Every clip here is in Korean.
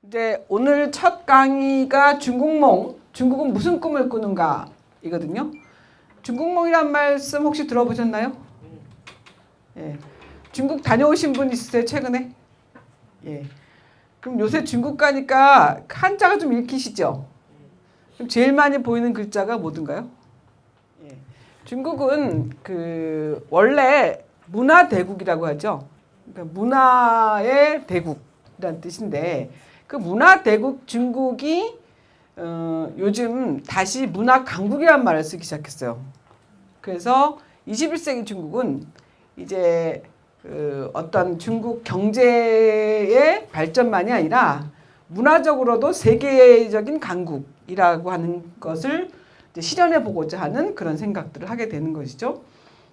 이제 오늘 첫 강의가 중국몽, 중국은 무슨 꿈을 꾸는가 이거든요. 중국몽이란 말씀 혹시 들어보셨나요? 예. 중국 다녀오신 분 있으세요, 최근에? 예. 그럼 요새 중국 가니까 한자가 좀 읽히시죠? 그럼 제일 많이 보이는 글자가 뭐든가요? 예. 중국은 원래 문화 대국이라고 하죠. 그러니까 문화의 대국이라는 뜻인데 그 문화 대국 중국이 요즘 다시 문화 강국이라는 말을 쓰기 시작했어요. 그래서 21세기 중국은 이제 어떤 중국 경제의 발전만이 아니라 문화적으로도 세계적인 강국이라고 하는 것을 이제 실현해 보고자 하는 그런 생각들을 하게 되는 것이죠.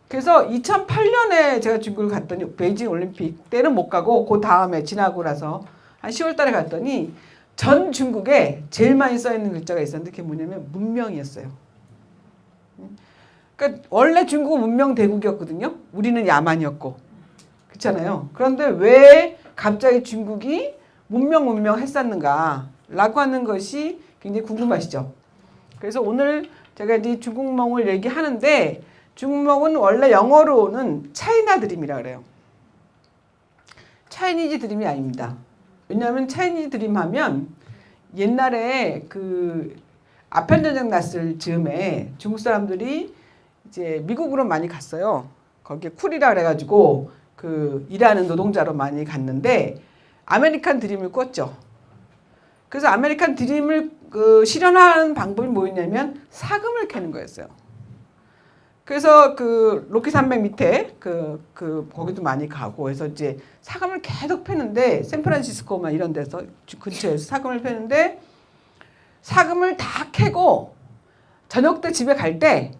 그래서 2008년에 제가 중국을 갔더니 베이징 올림픽 때는 못 가고 그 다음에 지나고 나서 한 10월 달에 갔더니 전 중국에 제일 많이 써 있는 글자가 있었는데 그게 뭐냐면 문명이었어요. 그러니까 원래 중국은 문명 대국이었거든요. 우리는 야만이었고. 그렇잖아요. 그런데 왜 갑자기 중국이 문명 했었는가라고 하는 것이 굉장히 궁금하시죠. 그래서 오늘 제가 이제 중국몽을 얘기하는데 중국몽은 원래 영어로는 차이나 드림이라 그래요. 차이니즈 드림이 아닙니다. 왜냐하면 차이니즈 드림 하면 옛날에 아편전쟁 났을 즈음에 중국 사람들이 이제 미국으로 많이 갔어요. 거기에 쿨이라 그래가지고 일하는 노동자로 많이 갔는데 아메리칸 드림을 꿨죠. 그래서 아메리칸 드림을 실현하는 방법이 뭐였냐면 사금을 캐는 거였어요. 그래서 로키 산맥 밑에 거기도 많이 가고 해서 이제 사금을 계속 패는데 샌프란시스코만 이런 데서 근처에서 사금을 패는데 사금을 다 캐고 저녁 때 집에 갈 때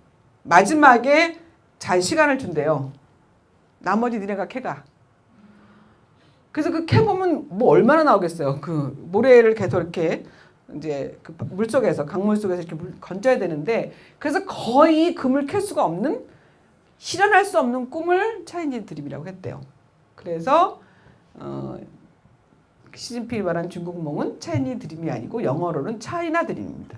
마지막에 잘 시간을 준대요. 나머지 니네가 캐가. 그래서 캐보면 뭐 얼마나 나오겠어요. 모래를 계속 이렇게 이제 물속에서 강물 속에서 이렇게 건져야 되는데 그래서 거의 금을 캘 수가 없는 실현할 수 없는 꿈을 차이니즈 드림이라고 했대요. 그래서 시진핑이 말한 중국몽은 차이니즈 드림이 아니고 영어로는 차이나 드림입니다.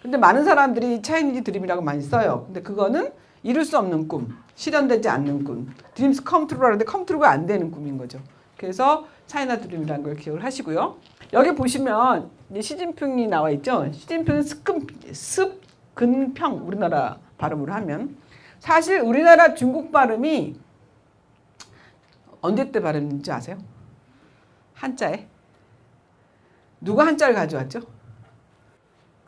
근데 많은 사람들이 차이니즈 드림이라고 많이 써요. 근데 그거는 이룰 수 없는 꿈, 실현되지 않는 꿈, 드림스 컴 트루라고 하는데 컴 트루가 안 되는 꿈인 거죠. 그래서 차이나 드림이라는 걸 기억을 하시고요. 여기 보시면 시진핑이 나와 있죠. 시진핑은 습근평 우리나라 발음으로 하면 사실 우리나라 중국 발음이 언제 때 발음인지 아세요? 한자에 누가 한자를 가져왔죠?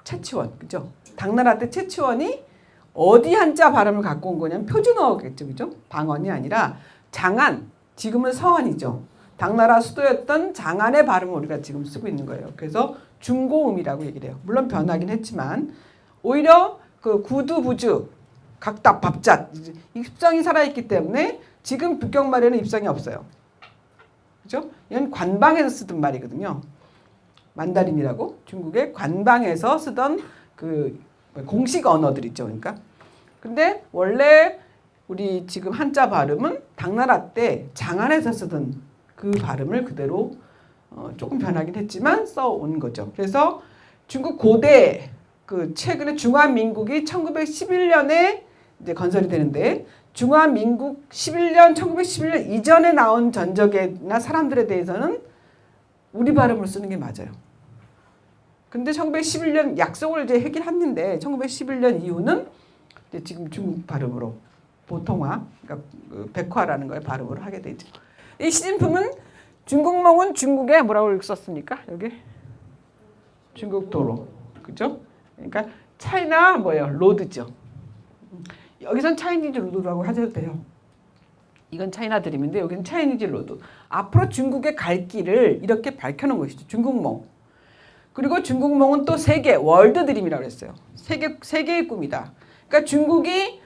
채치원, 그죠? 당나라 때 채치원이 어디 한자 발음을 갖고 온 거냐면 표준어겠죠, 그죠? 방언이 아니라 장안, 지금은 서안이죠. 당나라 수도였던 장안의 발음을 우리가 지금 쓰고 있는 거예요. 그래서 중고음이라고 얘기를 해요. 물론 변하긴 했지만 오히려 구두, 부주, 각답, 밥잣 입성이 살아있기 때문에 지금 북경말에는 입성이 없어요. 그죠? 이건 관방에서 쓰던 말이거든요. 만다린이라고 중국의 관방에서 쓰던 공식 언어들 있죠. 그러니까. 근데 원래 우리 지금 한자 발음은 당나라 때 장안에서 쓰던 그 발음을 그대로 조금 변하긴 했지만 써온 거죠. 그래서 중국 고대 최근에 중화민국이 1911년에 이제 건설이 되는데 중화민국 1911년 이전에 나온 전적이나 사람들에 대해서는 우리 발음을 쓰는 게 맞아요. 근데 1911년 약속을 이제 하긴 했는데 1911년 이후는 이제 지금 중국 발음으로 보통화, 그러니까 백화라는 거에 발음으로 하게 되죠. 이 시진핑은 중국몽은 중국에 뭐라고 썼습니까? 여기 중국 도로, 그죠? 그러니까 차이나 로드죠. 여기선 차이니즈 로드라고 하셔도 돼요. 이건 차이나 드림인데 여기는 차이니즈 로드. 앞으로 중국의 갈 길을 이렇게 밝혀놓은 것이죠. 중국몽. 그리고 중국몽은 또 세계, 월드 드림이라고 했어요. 세계의 꿈이다. 그러니까 중국이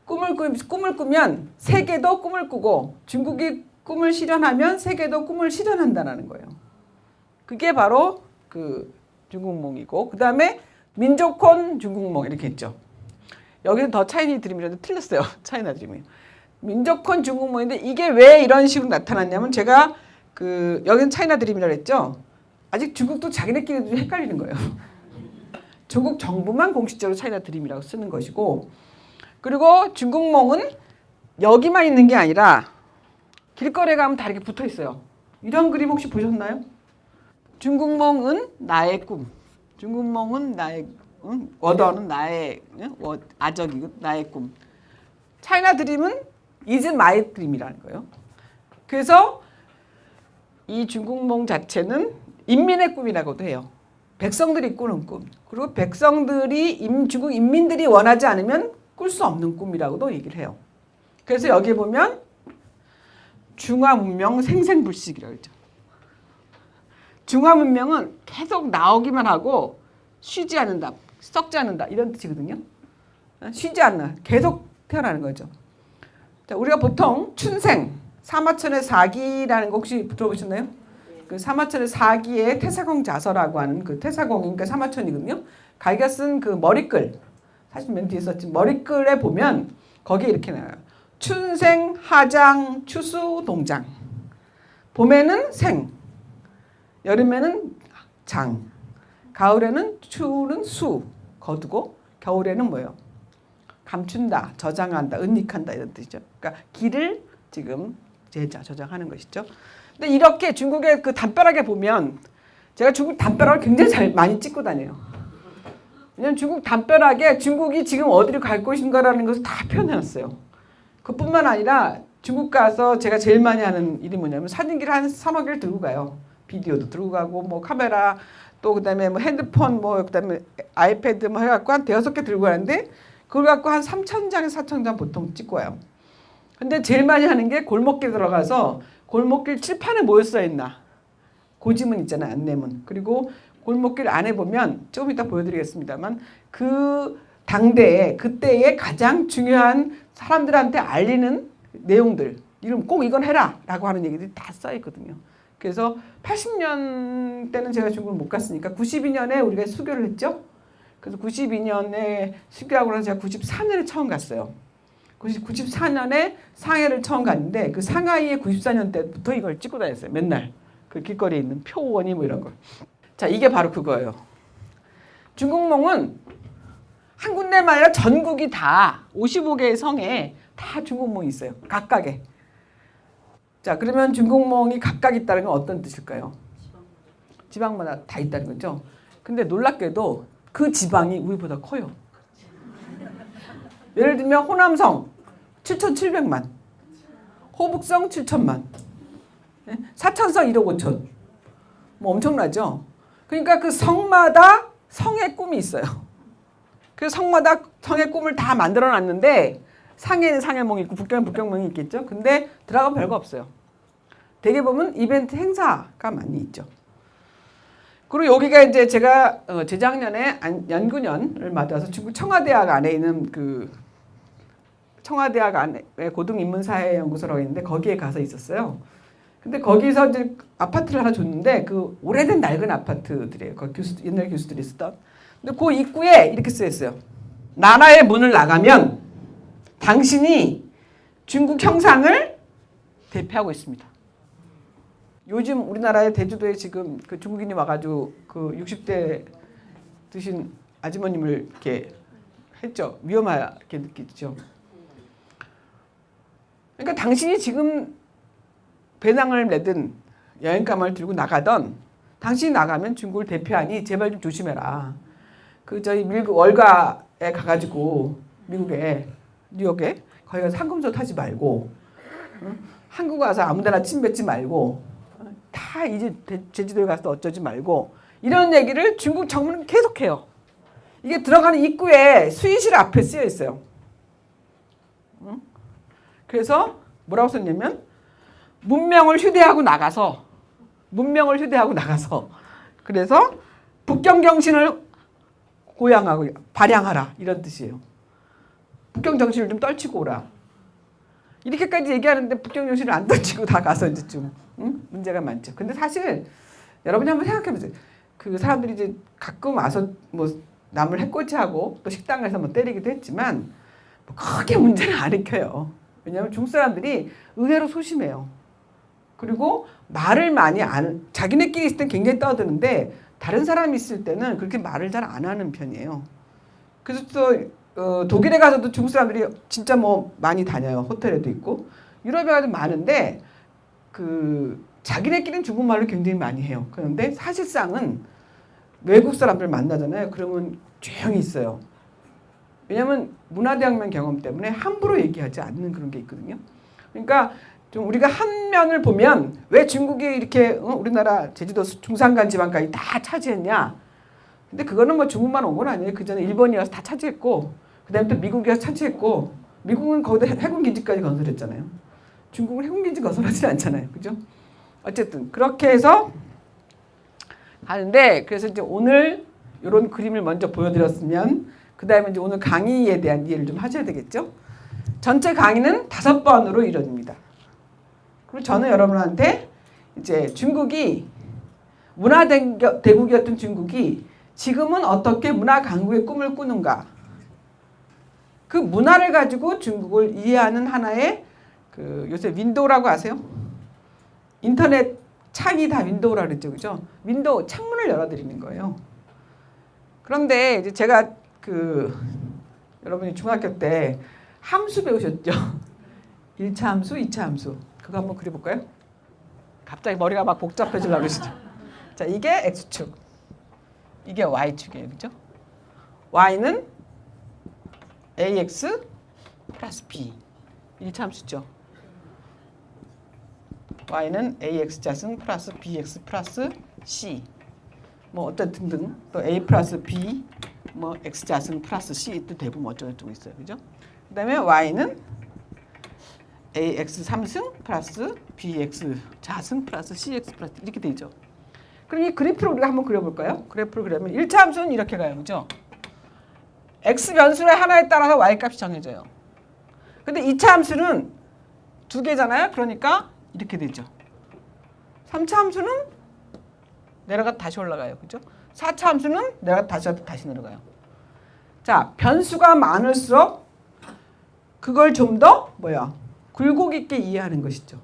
꿈을 꾸면 세계도 꿈을 꾸고 중국이 꿈을 실현하면 세계도 꿈을 실현한다는 거예요. 그게 바로 중국몽이고 그 다음에 민족혼 중국몽 이렇게 했죠. 여기는 더 차이니즈 드림이라도 틀렸어요. 차이나 드림이. 민족혼 중국몽인데 이게 왜 이런 식으로 나타났냐면 제가 여기는 차이나 드림이라고 했죠. 아직 중국도 자기네끼리도 헷갈리는 거예요. 중국 정부만 공식적으로 차이나 드림이라고 쓰는 것이고, 그리고 중국몽은 여기만 있는 게 아니라 길거리에 가면 다 이렇게 붙어 있어요. 이런 그림 혹시 보셨나요? 중국몽은 나의 꿈. 중국몽은 나의 워더는 나의 아적이고 나의 꿈. 차이나 드림은 is my dream이라는 거예요. 그래서 이 중국몽 자체는 인민의 꿈이라고도 해요. 백성들이 꾸는 꿈. 그리고 백성들이 중국 인민들이 원하지 않으면 꿀 수 없는 꿈이라고도 얘기를 해요. 그래서 여기 보면 중화문명 생생불식이라고 했죠. 중화문명은 계속 나오기만 하고 쉬지 않는다, 썩지 않는다 이런 뜻이거든요. 쉬지 않는, 계속 태어나는 거죠. 자, 우리가 보통 춘생, 사마천의 사기라는 거 혹시 들어보셨나요? 그 사마천의 사기의 태사공 자서라고 하는 그 태사공이 그러니까 사마천이거든요. 자기가 쓴 그 머리글, 사실 맨 뒤에 썼지, 머리글에 보면 거기에 이렇게 나와요. 춘생, 하장, 추수, 동장. 봄에는 생, 여름에는 장, 가을에는 추는 수, 거두고, 겨울에는 뭐예요? 감춘다, 저장한다, 은닉한다 이런 뜻이죠. 그러니까 기를 지금 저장하는 것이죠. 근데 이렇게 중국의 그 담벼락에 보면 제가 중국 담벼락을 굉장히 많이 찍고 다녀요. 왜냐면 중국 담벼락에 중국이 지금 어디로 갈 것인가라는 것을 다 표현해놨어요. 그뿐만 아니라 중국 가서 제가 제일 많이 하는 일이 뭐냐면 사진기를 한 서너 개를 들고 가요. 비디오도 들고 가고 뭐 카메라 또 그다음에 뭐 핸드폰 뭐 그다음에 아이패드 뭐 해갖고 한 대여섯 개 들고 가는데 그걸 갖고 한 3,000장에서 4,000장 보통 찍고 와요. 근데 제일 많이 하는 게 골목길 들어가서 골목길 칠판에 뭐 써 있나. 고지문 있잖아요. 안내문. 그리고 골목길 안에 보면 조금 이따 보여드리겠습니다만 그 당대에 그때의 가장 중요한 사람들한테 알리는 내용들. 이름 꼭 이건 해라 라고 하는 얘기들이 다 써 있거든요. 그래서 80년 때는 제가 중국을 못 갔으니까 92년에 우리가 수교를 했죠. 그래서 92년에 수교하고 나서 제가 94년에 처음 갔어요. 94년에 상해를 처음 갔는데 그 상하이에 94년 때부터 이걸 찍고 다녔어요. 맨날 그 길거리에 있는 표원이 뭐 이런 걸. 자, 이게 바로 그거예요. 중국몽은 한 군데만 아니라 전국이 다 55개의 성에 다 중국몽이 있어요. 각각에. 자, 그러면 중국몽이 각각 있다는 건 어떤 뜻일까요? 지방마다 다 있다는 거죠. 근데 놀랍게도 그 지방이 우리보다 커요. 예를 들면 호남성 7,700만, 호북성 7,000만, 사천성 1억 5천. 뭐 엄청나죠? 그러니까 그 성마다 성의 꿈이 있어요. 그래서 성마다 성의 꿈을 다 만들어 놨는데 상해는 상해몽이 있고 북경은 북경몽이 있겠죠. 근데 들어가면 별거 없어요. 대개 보면 이벤트 행사가 많이 있죠. 그리고 여기가 이제 제가 재작년에 연구년을 맞아서 중국 청와대학 안에 있는 그 청와대학 안에 고등인문사회연구소라고 있는데 거기에 가서 있었어요. 근데 거기서 이제 아파트를 하나 줬는데 그 오래된 낡은 아파트들이에요. 거기 옛날 교수들이 쓰던. 근데 그 입구에 이렇게 쓰여 있어요. 나라의 문을 나가면 당신이 중국 형상을 대표하고 있습니다. 요즘 우리나라의 대주도에 지금 그 중국인이 와가지고 그 60대 드신 아주머님을 이렇게 했죠. 위험하게 느끼죠. 그러니까 당신이 지금 배낭을 매든 여행감을 들고 나가던 당신이 나가면 중국을 대표하니 제발 좀 조심해라. 그 저희 미국 월가에 가가지고 미국에 뉴욕에 거기 가서 황금소 타지 말고 한국 와서 아무데나 침 뱉지 말고 다 이제 제주도에 가서 어쩌지 말고 이런 얘기를 중국 정부는 계속해요. 이게 들어가는 입구에 수의실 앞에 쓰여 있어요. 그래서 뭐라고 썼냐면 문명을 휴대하고 나가서 그래서 북경정신을 고양하고 발양하라 이런 뜻이에요. 북경정신을 좀 떨치고 오라. 이렇게까지 얘기하는데 북경정신을 안 떨치고 다 가서 이제 좀 문제가 많죠. 근데 사실 여러분이 한번 생각해보세요. 그 사람들이 이제 가끔 와서 뭐 남을 해코지하고 또 식당 가서 뭐 때리기도 했지만 뭐 크게 문제는 안 일으켜요. 왜냐하면 중국 사람들이 의외로 소심해요. 그리고 말을 많이 안, 자기네끼리 있을 땐 굉장히 떠드는데 다른 사람이 있을 때는 그렇게 말을 잘 안 하는 편이에요. 그래서 또 독일에 가서도 중국 사람들이 진짜 뭐 많이 다녀요. 호텔에도 있고 유럽에 가도 많은데 그 자기네끼리는 중국말을 굉장히 많이 해요. 그런데 사실상은 외국 사람들 만나잖아요. 그러면 조용히 있어요. 왜냐하면 문화대혁명 경험 때문에 함부로 얘기하지 않는 그런 게 있거든요. 그러니까 좀 우리가 한 면을 보면 왜 중국이 이렇게 우리나라 제주도 중산간 지방까지 다 차지했냐. 근데 그거는 뭐 중국만 온 건 아니에요. 그 전에 일본이 와서 다 차지했고 그 다음에 또 미국이 와서 차지했고 미국은 거기다 해군 기지까지 건설했잖아요. 중국은 해군 기지 건설하지 않잖아요. 그죠? 어쨌든 그렇게 해서 하는데 그래서 이제 오늘 이런 그림을 먼저 보여드렸으면 그 다음에 이제 오늘 강의에 대한 이해를 좀 하셔야 되겠죠. 전체 강의는 5번으로 이루어집니다. 그리고 저는 여러분한테 이제 중국이 문화 대국이었던 중국이 지금은 어떻게 문화 강국의 꿈을 꾸는가. 그 문화를 가지고 중국을 이해하는 하나의 그 요새 윈도우라고 아세요? 인터넷 창이 다 윈도우라고 그랬죠. 그죠? 윈도우 창문을 열어드리는 거예요. 그런데 이제 제가 여러분이 중학교 때 함수 배우셨죠? 1차 함수, 2차 함수. 그거 한번 그려볼까요? 갑자기 머리가 막 복잡해지려고 그러시죠? 자, 이게 X축. 이게 Y축이에요. 그죠? Y는 AX 플러스 B. 1차 함수죠. Y는 AX 자승 플러스 BX 플러스 C. 뭐 어떤 등등. 또 A 플러스 B 뭐 X 자승 플러스 C도 되고 뭐 어쩌고저쩌고 있어요. 그죠? 그 다음에 Y는 AX 3승 플러스 BX 자승 플러스 CX 플러스 이렇게 되죠. 그럼 이 그래프를 우리가 한번 그려볼까요? 그래프를 그리면 1차 함수는 이렇게 가요. 그죠? X 변수의 하나에 따라서 Y 값이 정해져요. 근데 2차 함수는 두 개잖아요. 그러니까 이렇게 되죠. 3차 함수는 내려가 다시 올라가요. 그죠? 4차 함수는 내려가 다시 내려가요. 자, 변수가 많을수록 그걸 좀 더 굴곡 있게 이해하는 것이죠.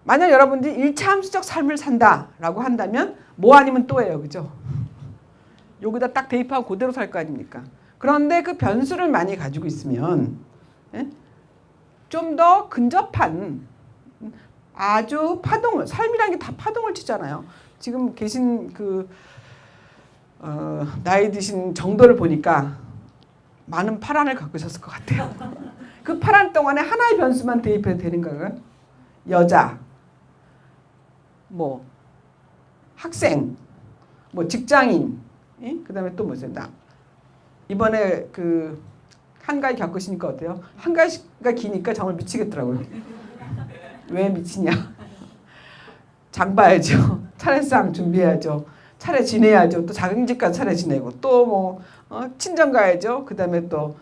만약 여러분들이 1차 함수적 삶을 산다라고 한다면 뭐 아니면 또예요. 그죠? 여기다 딱 대입하고 그대로 살 거 아닙니까? 그런데 그 변수를 많이 가지고 있으면 좀 더 근접한 아주 파동을, 삶이라는 게 다 파동을 치잖아요. 지금 계신 나이 드신 정도를 보니까 많은 파란을 갖고 있었을 것 같아요. 그 파란 동안에 하나의 변수만 대입해도 되는 건가요? 여자, 뭐 학생, 뭐 직장인, 그 다음에 또 뭐죠? 나 이번에 한가위 겪으시니까 어때요? 한가위가 기니까 정말 미치겠더라고요. 왜 미치냐? 장 봐야죠. 차례상 준비해야죠. 차례 지내야죠. 또 자격직까지 차례 지내고 또 뭐 친정 가야죠. 그 다음에 또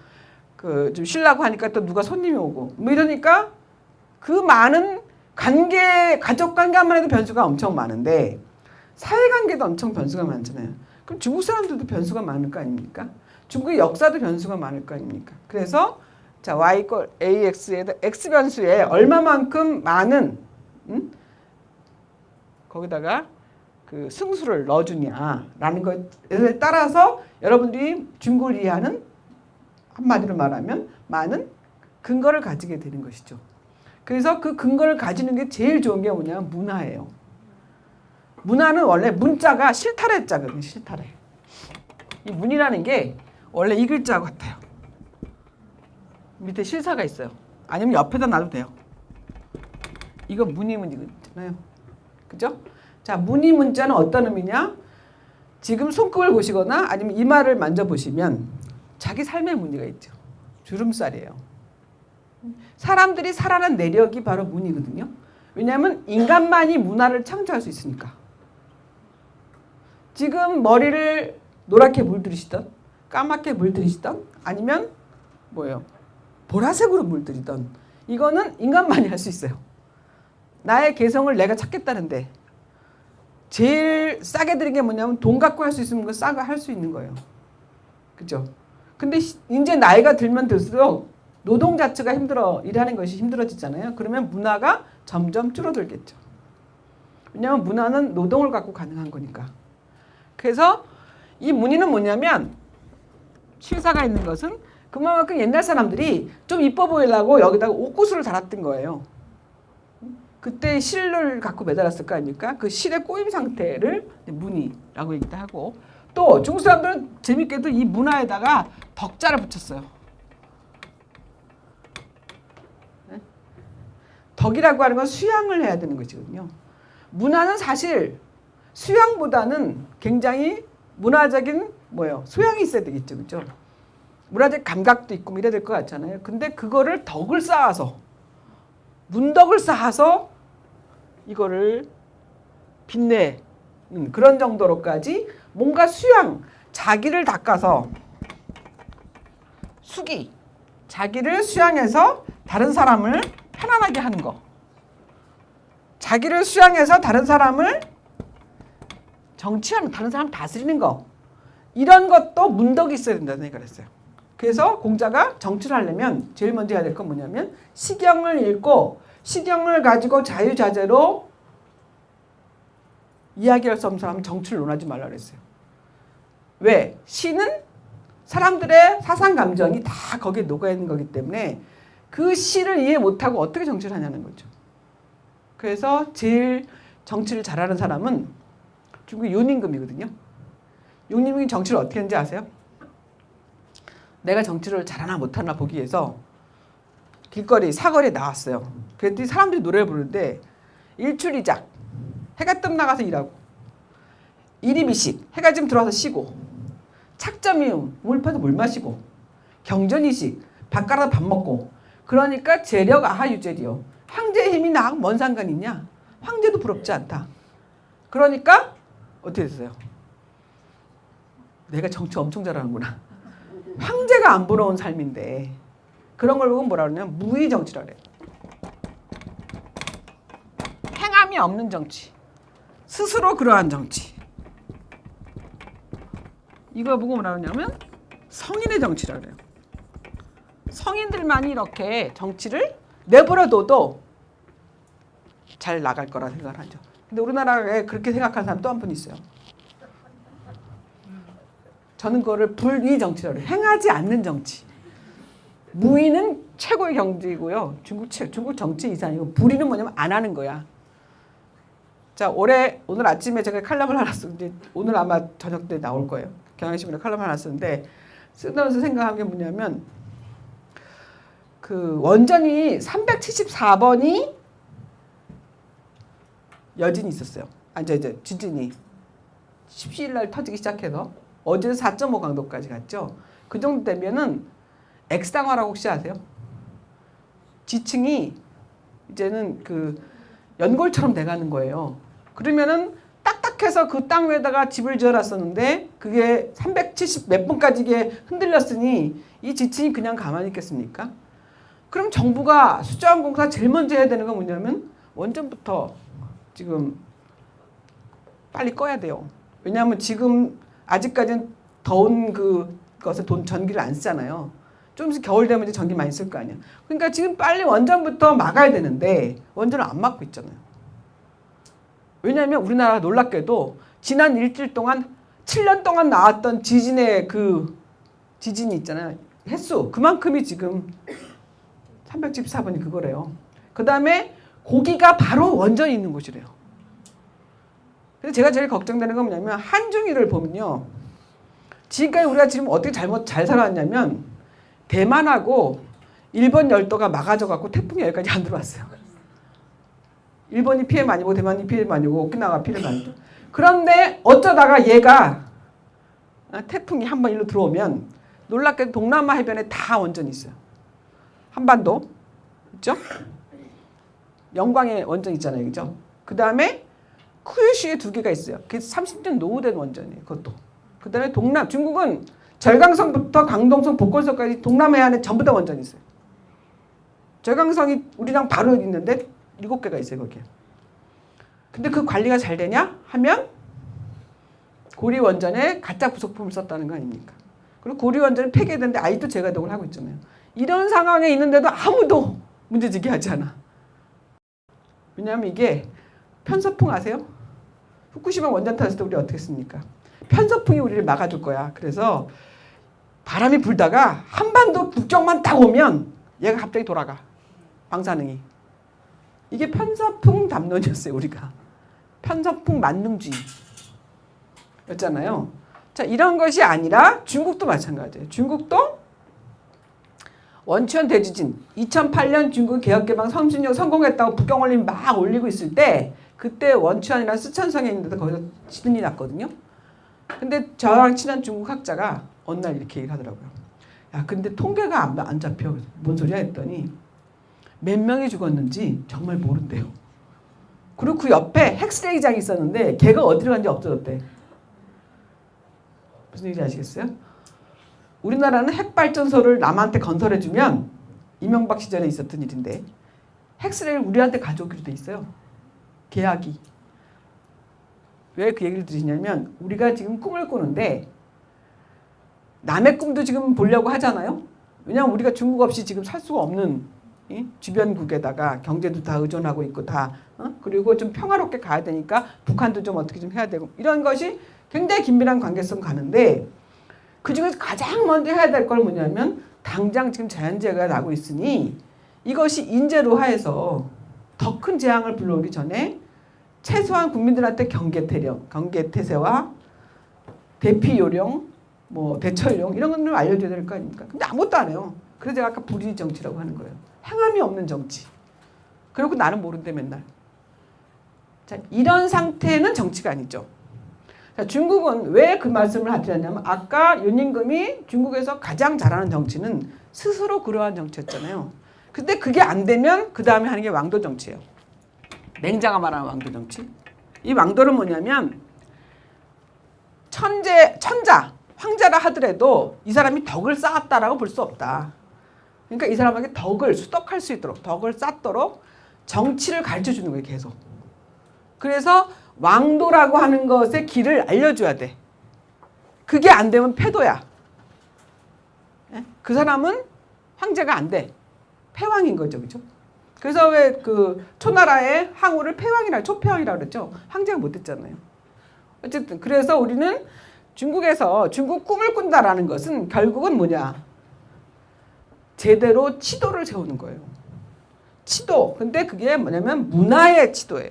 좀 쉬려고 하니까 또 누가 손님이 오고 뭐 이러니까 그 많은 관계, 가족 관계만 해도 변수가 엄청 많은데 사회관계도 엄청 변수가 많잖아요. 그럼 중국 사람들도 변수가 많을 거 아닙니까? 중국의 역사도 변수가 많을 거 아닙니까? 그래서 자 y = ax에다 x 변수에 얼마만큼 많은 거기다가 그 승수를 넣어주냐라는 것에 따라서 여러분들이 중국을 이해하는 한마디로 말하면 많은 근거를 가지게 되는 것이죠. 그래서 그 근거를 가지는 게 제일 좋은 게 뭐냐면 문화예요. 문화는 원래 문자가 실타래자거든요. 실타래. 이 문이라는 게 원래 이 글자 같아요. 밑에 실사가 있어요. 아니면 옆에다 놔도 돼요. 이거 문이잖아요. 그죠? 자, 문이 문자는 어떤 의미냐? 지금 손금을 보시거나 아니면 이마를 만져보시면 자기 삶의 무늬가 있죠. 주름살이에요. 사람들이 살아난 내력이 바로 문이거든요. 왜냐하면 인간만이 문화를 창조할 수 있으니까. 지금 머리를 노랗게 물들이시던 까맣게 물들이시던 아니면 뭐예요? 보라색으로 물들이던 이거는 인간만이 할 수 있어요. 나의 개성을 내가 찾겠다는데 제일 싸게 드린 게 뭐냐면 돈 갖고 할 수 있으면 그 싸게 할 수 있는 거예요. 그죠? 근데 이제 나이가 들면 들수록 노동 자체가 힘들어, 일하는 것이 힘들어지잖아요. 그러면 문화가 점점 줄어들겠죠. 왜냐하면 문화는 노동을 갖고 가능한 거니까. 그래서 이 문의는 뭐냐면 취사가 있는 것은 그만큼 옛날 사람들이 좀 이뻐 보이려고 여기다가 옥구슬을 달았던 거예요. 그때 실을 갖고 매달았을 거 아닙니까? 그 실의 꼬임 상태를 문의라고 얘기도 하고 또 중국 사람들은 재밌게도 이 문화에다가 덕자를 붙였어요. 덕이라고 하는 건 수양을 해야 되는 것이거든요. 문화는 사실 수양보다는 굉장히 문화적인 소양이 있어야 되겠죠. 그죠? 문화적 감각도 있고 이래야 될 것 같잖아요. 근데 그거를 덕을 쌓아서 문덕을 쌓아서 이거를 빛내는 그런 정도로까지 뭔가 수양, 자기를 닦아서 수기, 자기를 수양해서 다른 사람을 편안하게 하는 거. 자기를 수양해서 다른 사람을 정치하는, 다른 사람 다스리는 거. 이런 것도 문덕이 있어야 된다는 얘기를 했어요. 그래서 공자가 정치를 하려면 제일 먼저 해야 될 건 뭐냐면 시경을 읽고 시경을 가지고 자유자재로 이야기할 수 없는 사람은 정치를 논하지 말라 그랬어요. 왜? 시는 사람들의 사상 감정이 다 거기에 녹아있는 거기 때문에 그 시를 이해 못하고 어떻게 정치를 하냐는 거죠. 그래서 제일 정치를 잘하는 사람은 중국 윤임금이거든요. 윤임금이 정치를 어떻게 했는지 아세요? 내가 정치를 잘하나 못하나 보기 위해서 길거리, 사거리에 나왔어요. 그랬더니 사람들이 노래를 부르는데 일출이작, 해가 뜸 나가서 일하고 이리비식, 해가 지금 들어와서 쉬고 착점이음, 물 파서 물 마시고 경전이식, 밥 갈아서 밥 먹고 그러니까 재력 아하 유재리요. 황제의 힘이 나하고 뭔 상관이 있냐? 황제도 부럽지 않다. 그러니까 어떻게 됐어요? 내가 정치 엄청 잘하는구나. 황제가 안 부러운 삶인데 그런 걸 보고 뭐라 그러냐면 무의 정치라 그래요. 행함이 없는 정치. 스스로 그러한 정치. 이거 보고 뭐라 그러냐면 성인의 정치라 그래요. 성인들만이 이렇게 정치를 내버려둬도 잘 나갈 거라 생각을 하죠. 근데 우리나라에 그렇게 생각하는 사람 또 한 분 있어요. 저는 그거를 불의 정치라고 해요. 행하지 않는 정치. 무의는 최고의 경지이고요. 중국 정치 이상이고 불의는 뭐냐면 안 하는 거야. 자, 오늘 아침에 제가 칼럼을 하나 썼는데 오늘 아마 저녁 때 나올 거예요. 경향신문에 칼럼을 하나 썼는데 쓰면서 생각한 게 뭐냐면 그 원전이 374번이 여진이 있었어요. 이제 지진이 10일 날 터지기 시작해서 어제는 4.5 강도까지 갔죠. 그 정도 되면은 X당화라고 혹시 아세요? 지층이 이제는 그 연골처럼 돼가는 거예요. 그러면은 딱딱해서 그 땅 위에다가 집을 지어놨었는데 그게 370 몇 번까지 이게 흔들렸으니 이 지층이 그냥 가만히 있겠습니까? 그럼 정부가 수자원공사 제일 먼저 해야 되는 건 뭐냐면 원전부터 지금 빨리 꺼야 돼요. 왜냐하면 지금 아직까지는 더운 그것에 전기를 안 쓰잖아요. 좀 있으면 겨울 되면 이제 전기 많이 쓸 거 아니야. 그러니까 지금 빨리 원전부터 막아야 되는데 원전을 안 막고 있잖아요. 왜냐하면 우리나라가 놀랍게도 지난 일주일 동안 7년 동안 나왔던 지진의 그 지진이 있잖아요. 횟수 그만큼이 지금 314번이 그거래요. 그 다음에 거기가 바로 원전이 있는 곳이래요. 그래서 제가 제일 걱정되는 건 뭐냐면 한중일을 보면요. 지금까지 우리가 지금 어떻게 잘 살아왔냐면 대만하고 일본 열도가 막아져 갖고 태풍이 여기까지 안 들어왔어요. 일본이 피해 많이 보고 대만이 피해 많이 보고 오키나와가 피해 많이 보고. 그런데 어쩌다가 얘가 태풍이 한번 일로 들어오면 놀랍게도 동남아 해변에 다 원전이 있어요. 한반도 있죠? 영광에 원전 있잖아요. 그죠? 그 다음에 쿠유슈에 2개가 있어요. 그게 30년 노후된 원전이에요. 그것도. 그 다음에 중국은 절강성부터 강동성, 복건성까지 동남해안에 전부 다 원전이 있어요. 절강성이 우리랑 바로 있는데 7개가 있어요. 거기에. 근데 그 관리가 잘 되냐? 하면 고리 원전에 가짜 부속품을 썼다는 거 아닙니까? 그리고 고리 원전을 폐기했는데 아직도 재가동을 하고 있잖아요. 이런 상황에 있는데도 아무도 문제제기하지 않아. 왜냐하면 이게 편서풍 아세요? 후쿠시마 원전 터졌을 때 우리 어떻게 했습니까? 편서풍이 우리를 막아줄 거야. 그래서 바람이 불다가 한반도 북쪽만 딱 오면 얘가 갑자기 돌아가. 방사능이. 이게 편서풍 담론이었어요. 우리가. 편서풍 만능주의였잖아요. 자, 이런 것이 아니라 중국도 마찬가지예요. 중국도 원추현 대지진 2008년 중국 개혁개방 30년 성공했다고 북경올림 막 올리고 있을 때 그때 원추현이라는 쓰촨성에 있는데 거기서 지진이 났거든요. 근데 저랑 친한 중국 학자가 어느 날 이렇게 얘기하더라고요. 야, 근데 통계가 안 잡혀. 뭔 소리야 했더니 몇 명이 죽었는지 정말 모른대요. 그리고 그 옆에 핵쓰레기장이 있었는데 걔가 어디로 간지 없어졌대. 무슨 얘기인지 아시겠어요? 우리나라는 핵발전소를 남한테 건설해주면 이명박 시절에 있었던 일인데 핵쓰레기를 우리한테 가져오기로 돼 있어요. 계약이. 왜 그 얘기를 드리냐면 우리가 지금 꿈을 꾸는데 남의 꿈도 지금 보려고 하잖아요. 왜냐하면 우리가 중국 없이 지금 살 수가 없는 주변국에다가 경제도 다 의존하고 있고 다 그리고 좀 평화롭게 가야 되니까 북한도 좀 어떻게 좀 해야 되고 이런 것이 굉장히 긴밀한 관계성 가는데 그중에서 가장 먼저 해야 될 걸 뭐냐면 당장 지금 자연재해가 나고 있으니 이것이 인재로 하여서 더 큰 재앙을 불러오기 전에 최소한 국민들한테 경계태세와 대피요령, 뭐 대처요령 이런 건 좀 알려줘야 될 거 아닙니까? 근데 아무것도 안 해요. 그래서 제가 아까 불의 정치라고 하는 거예요. 행함이 없는 정치. 그리고 나는 모른대 맨날. 자, 이런 상태는 정치가 아니죠. 자, 중국은 왜 그 말씀을 하셨냐면 아까 윤임금이 중국에서 가장 잘하는 정치는 스스로 그러한 정치였잖아요. 근데 그게 안 되면 그 다음에 하는 게 왕도 정치예요. 맹자가 말하는 왕도 정치. 이 왕도는 뭐냐면 천자, 황자라 하더라도 이 사람이 덕을 쌓았다라고 볼 수 없다. 그러니까 이 사람에게 덕을 수덕할 수 있도록 덕을 쌓도록 정치를 가르쳐주는 거예요. 계속. 그래서 왕도라고 하는 것의 길을 알려줘야 돼. 그게 안 되면 패도야. 그 사람은 황제가 안 돼. 패왕인 거죠. 그죠? 그래서 왜 그 초나라의 항우를 패왕이라 초패왕이라고 그랬죠. 황제가 못 됐잖아요. 어쨌든 그래서 우리는 중국에서 중국 꿈을 꾼다라는 것은 결국은 뭐냐? 제대로 치도를 세우는 거예요. 치도. 근데 그게 뭐냐면 문화의 치도예요.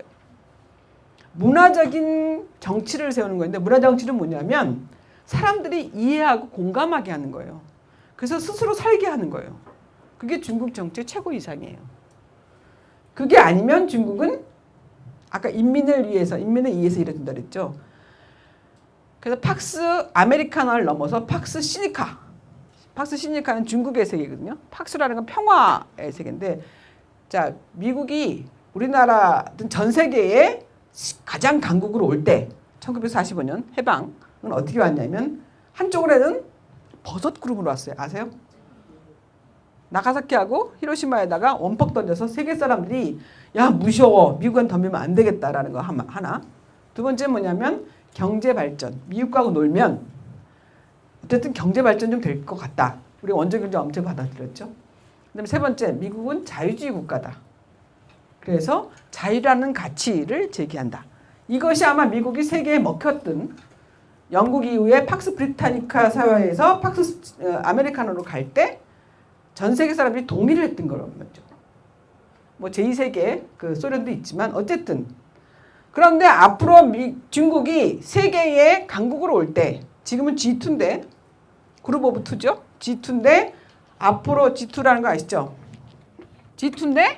문화적인 정치를 세우는 건데 문화 정치는 뭐냐면 사람들이 이해하고 공감하게 하는 거예요. 그래서 스스로 살게 하는 거예요. 그게 중국 정치의 최고 이상이에요. 그게 아니면 중국은 아까 인민을 위해서 이래준다 그랬죠. 그래서 팍스 아메리카노를 넘어서 팍스 시니카. 팍스 시니카는 중국의 세계거든요. 팍스라는 건 평화의 세계인데 자, 미국이 우리나라 전 세계에 가장 강국으로 올 때 1945년 해방은 어떻게 왔냐면 한쪽으로는 버섯 그룹으로 왔어요. 아세요? 나가사키하고 히로시마에다가 원폭 던져서 세계 사람들이 야 무서워 미국은 덤비면 안 되겠다라는 거 하나. 두 번째 뭐냐면 경제 발전. 미국하고 놀면 어쨌든 경제 발전 좀 될 것 같다. 우리 원조 경제 엄청 받아들였죠. 그다음에 세 번째 미국은 자유주의 국가다. 그래서 자유라는 가치를 제기한다. 이것이 아마 미국이 세계에 먹혔던 영국 이후에 팍스 브리타니카 사회에서 팍스 아메리카노로 갈 때 전 세계 사람들이 동의를 했던 거죠. 뭐 제2세계 그 소련도 있지만 어쨌든 그런데 앞으로 중국이 세계의 강국으로 올 때 지금은 G2인데 그룹 오브 2죠. G2인데 앞으로 G2라는 거 아시죠? G2인데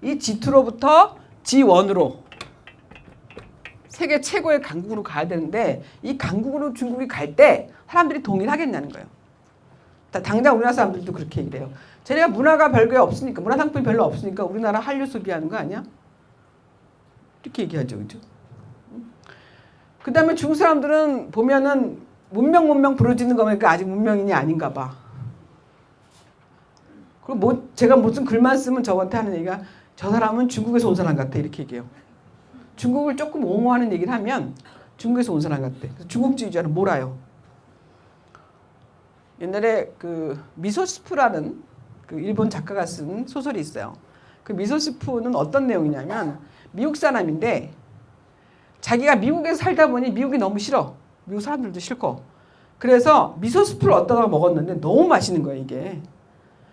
이 G2로부터 G1으로 세계 최고의 강국으로 가야 되는데 이 강국으로 중국이 갈 때 사람들이 동의를 하겠냐는 거예요. 당장 우리나라 사람들도 그렇게 얘기를 해요. 쟤네가 문화가 별게 없으니까 문화 상품이 별로 없으니까 우리나라 한류 소비하는 거 아니야? 이렇게 얘기하죠. 그죠? 그 다음에 중국 사람들은 보면은 문명 부르짖는 거 보니까 아직 문명인이 아닌가 봐. 그리고 뭐 제가 무슨 글만 쓰면 저한테 하는 얘기가 저 사람은 중국에서 온 사람 같아 이렇게 얘기해요. 중국을 조금 옹호하는 얘기를 하면 중국에서 온 사람 같아. 중국주의자는 몰아요. 옛날에 그 미소스프라는 그 일본 작가가 쓴 소설이 있어요. 그 미소스프는 어떤 내용이냐면 미국 사람인데 자기가 미국에서 살다 보니 미국이 너무 싫어. 미국 사람들도 싫고. 그래서 미소스프를 얻다가 먹었는데 너무 맛있는 거야 이게.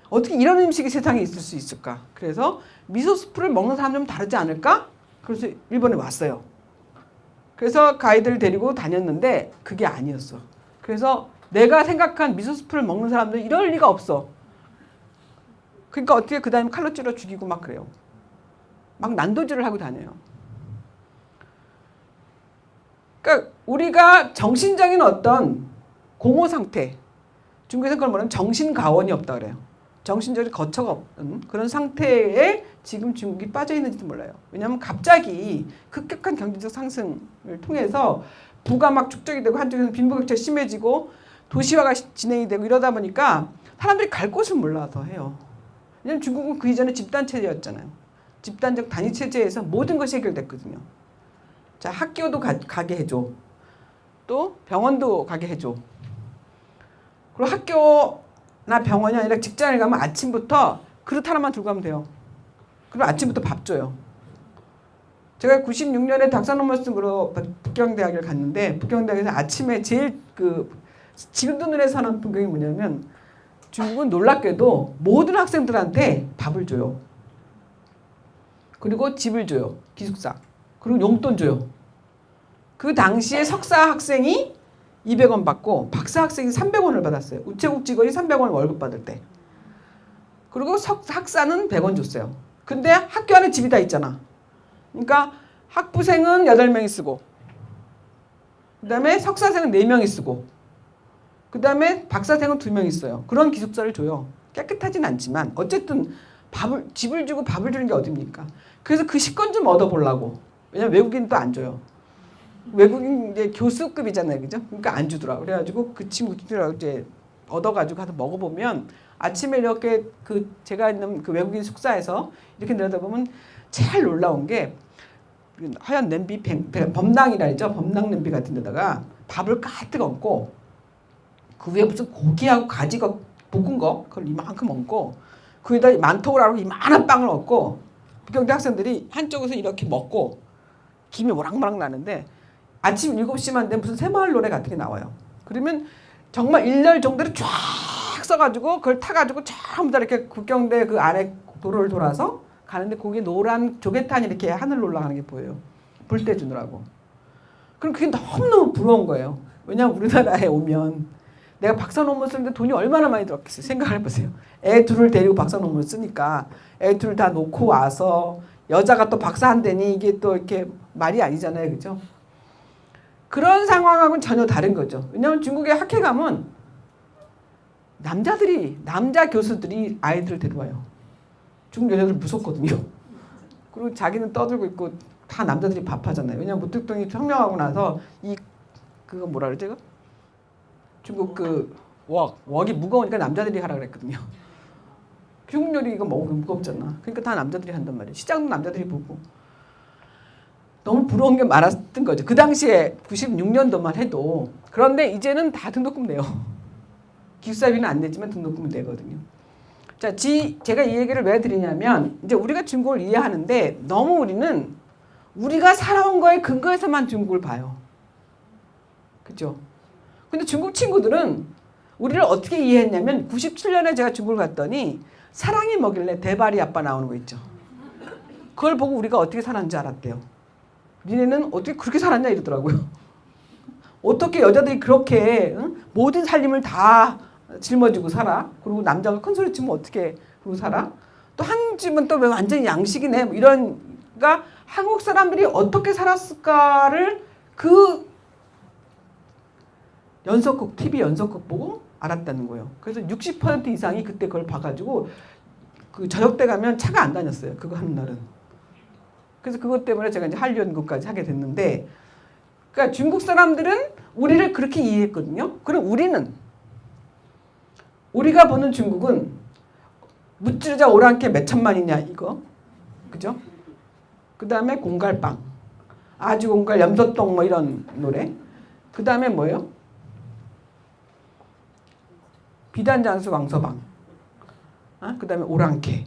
어떻게 이런 음식이 세상에 있을 수 있을까? 그래서 미소스프를 먹는 사람들은 다르지 않을까? 그래서 일본에 왔어요. 그래서 가이드를 데리고 다녔는데 그게 아니었어. 그래서 내가 생각한 미소스프를 먹는 사람들은 이럴 리가 없어. 그러니까 어떻게 그 다음에 칼로 찔러 죽이고 막 그래요. 막 난도질을 하고 다녀요. 그러니까 우리가 정신적인 어떤 공허 상태, 중국에서 그걸 뭐냐면 정신가원이 없다 그래요. 정신적인 거처가 없는 그런 상태에 지금 중국이 빠져 있는지도 몰라요. 왜냐하면 갑자기 급격한 경제적 상승을 통해서 부가 막 축적이 되고 한쪽에서는 빈부격차 심해지고 도시화가 진행이 되고 이러다 보니까 사람들이 갈 곳을 몰라서 해요. 왜냐하면 중국은 그 이전에 집단체제였잖아요. 집단적 단위체제에서 모든 것이 해결됐거든요. 자, 학교도 가게 해줘. 또 병원도 가게 해줘. 그리고 학교나 병원이 아니라 직장에 가면 아침부터 그릇 하나만 들고 가면 돼요. 그리고 아침부터 밥 줘요. 제가 96년에 닥사 논문 쓰러 북경대학을 갔는데 북경대학에서 아침에 제일 지금도 눈에 사는 풍경이 뭐냐면 중국은 놀랍게도 모든 학생들한테 밥을 줘요. 그리고 집을 줘요. 기숙사. 그리고 용돈 줘요. 그 당시에 석사 학생이 200원 받고 박사 학생이 300원을 받았어요. 우체국 직원이 300원 월급 받을 때. 그리고 학사는 100원 줬어요. 근데 학교 안에 집이 다 있잖아. 그러니까 학부생은 8명이 쓰고 그 다음에 석사생은 4명이 쓰고 그 다음에 박사생은 2명이 써요. 그런 기숙사를 줘요. 깨끗하진 않지만 어쨌든 집을 주고 밥을 주는 게 어딥니까? 그래서 그 식권 좀 얻어보려고. 왜냐면 외국인 또 안 줘요. 외국인 이제 교수급이잖아요. 그죠? 그러니까 안 주더라고. 그래가지고 그 친구들하고 이제 얻어가지고 가서 먹어보면 아침에 이렇게 제가 있는 그 외국인 숙사에서 이렇게 내려다보면 제일 놀라운 게 하얀 냄비, 범낭이라 죠. 범낭 냄비 같은 데다가 밥을 가득 얹고 그 위에 무슨 고기하고 가지가 볶은 거 그걸 이만큼 얹고 그 위에다 만토라고 이만한 빵을 얹고 북경대 학생들이 한쪽에서 이렇게 먹고 김이 모락모락 나는데 아침 7시만 되면 무슨 새마을 노래 같은 게 나와요. 그러면 정말 1년 정도를 쫙 써가지고 그걸 타가지고 전부 다 이렇게 북경대 그 아래 도로를 돌아서 가는데 거기에 노란 조개탄이 이렇게 하늘로 올라가는 게 보여요. 불 때 주느라고. 그럼 그게 너무너무 부러운 거예요. 왜냐하면 우리나라에 오면 내가 박사 논문 쓰는데 돈이 얼마나 많이 들었겠어요. 생각을 해보세요. 애 둘을 데리고 박사 논문 쓰니까 애 둘 다 놓고 와서 여자가 또 박사 한대니 이게 또 이렇게 말이 아니잖아요. 그죠? 그런 상황하고는 전혀 다른 거죠. 왜냐하면 중국에 학회 가면 남자 교수들이 아이들을 데려와요. 중국 여자들 무섭거든요. 그리고 자기는 떠들고 있고 다 남자들이 밥하잖아요. 왜냐하면 무뚝뚝이 혁명하고 나서 그거 뭐라 그러지? 중국 웍이 무거우니까 남자들이 하라 그랬거든요. 중국 요리 이거 먹으면 무겁잖아. 그러니까 다 남자들이 한단 말이에요. 시장도 남자들이 보고. 너무 부러운 게 많았던 거죠. 그 당시에 96년도만 해도. 그런데 이제는 다 등록금 내요. 기숙사비는 안 내지만 등록금은 내거든요. 자, 제가 이 얘기를 왜 드리냐면 이제 우리가 중국을 이해하는데 너무 우리는 우리가 살아온 거에 근거해서만 중국을 봐요. 그죠? 근데 중국 친구들은 우리를 어떻게 이해했냐면 97년에 제가 중국을 갔더니 사랑이 뭐길래 대바리 아빠 나오는 거 있죠. 그걸 보고 우리가 어떻게 살았는지 알았대요. 니네는 어떻게 그렇게 살았냐 이러더라고요. 어떻게 여자들이 그렇게 모든 살림을 다 짊어지고 살아? 그리고 남자가 큰 소리 치면 어떻게 그러고 살아? 또 한 집은 또 왜 완전히 양식이네? 뭐 이런, 그러니까 한국 사람들이 어떻게 살았을까를 그 연속극, TV 연속극 보고 알았다는 거예요. 그래서 60% 이상이 그때 그걸 봐가지고 그 저녁 때 가면 차가 안 다녔어요. 그거 하는 날은. 그래서 그것 때문에 제가 이제 한류 연구까지 하게 됐는데, 그러니까 중국 사람들은 우리를 그렇게 이해했거든요. 그럼 우리가 보는 중국은 무찌르자 오랑캐 몇 천만이냐 이거, 그죠? 그 다음에 공갈빵, 아주 공갈 염소똥 뭐 이런 노래. 그 다음에 뭐예요? 비단장수 왕서방. 그 다음에 오랑캐.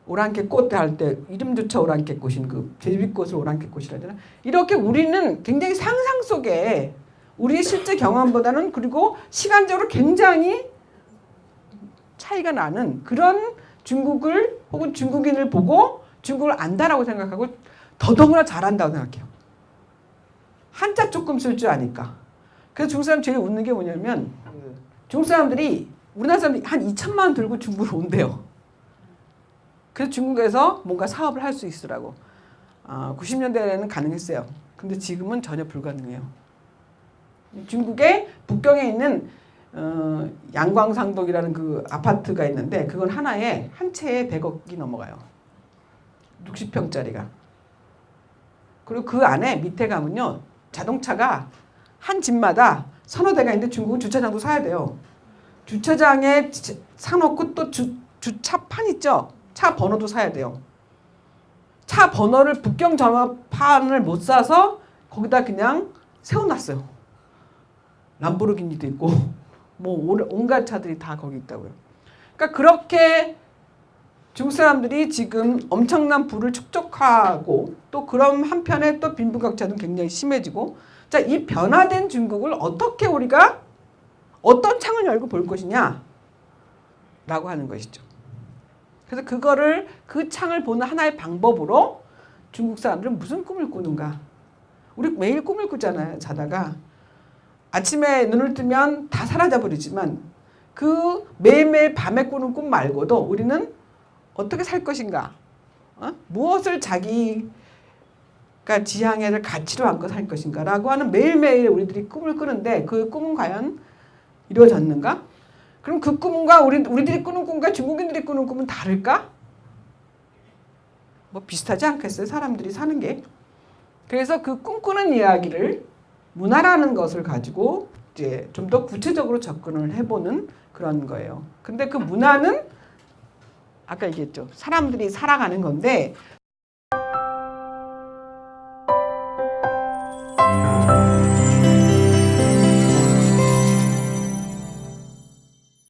오랑캐 꽃 할 때 이름조차 오랑캐 꽃인 그 제비꽃을 오랑캐 꽃이라 해야 되나? 이렇게 우리는 굉장히 상상 속에 우리의 실제 경험보다는 그리고 시간적으로 굉장히 차이가 나는 그런 중국을 혹은 중국인을 보고 중국을 안다라고 생각하고 더더구나 잘한다고 생각해요. 한자 조금 쓸 줄 아니까. 그래서 중국 사람 제일 웃는 게 뭐냐면 중국 사람들이 우리나라 사람들이 한 2천만 원 들고 중국으로 온대요. 그래서 중국에서 뭔가 사업을 할 수 있으라고. 90년대에는 가능했어요. 근데 지금은 전혀 불가능해요. 중국의 북경에 있는 양광상독이라는 그 아파트가 있는데 그건 하나에 한 채에 100억이 넘어가요. 60평짜리가. 그리고 그 안에 밑에 가면요. 자동차가 한 집마다 서너 대가 있는데 중국은 주차장도 사야 돼요. 주차장에 사놓고 또 주차판 있죠. 차 번호도 사야 돼요. 차 번호를 북경 전화판을 못 사서 거기다 그냥 세워놨어요. 람보르기니도 있고 뭐 온갖 차들이 다 거기 있다고요. 그러니까 그렇게 중국 사람들이 지금 엄청난 부를 축적하고 또 그런 한편에 또 빈부격차는 굉장히 심해지고 자, 이 변화된 중국을 어떻게 우리가 어떤 창을 열고 볼 것이냐 라고 하는 것이죠. 그래서 그거를 그 창을 보는 하나의 방법으로 중국 사람들은 무슨 꿈을 꾸는가. 우리 매일 꿈을 꾸잖아요. 자다가. 아침에 눈을 뜨면 다 사라져 버리지만 그 매일매일 밤에 꾸는 꿈 말고도 우리는 어떻게 살 것인가. 무엇을 자기가 지향해야 될 가치로 안고 살 것인가 라고 하는 매일매일 우리들이 꿈을 꾸는데 그 꿈은 과연 이루어졌는가? 그럼 그 꿈과 우리들이 꾸는 꿈과 중국인들이 꾸는 꿈은 다를까? 뭐 비슷하지 않겠어요? 사람들이 사는 게. 그래서 그 꿈꾸는 이야기를 문화라는 것을 가지고 이제 좀 더 구체적으로 접근을 해보는 그런 거예요. 근데 그 문화는 아까 얘기했죠. 사람들이 살아가는 건데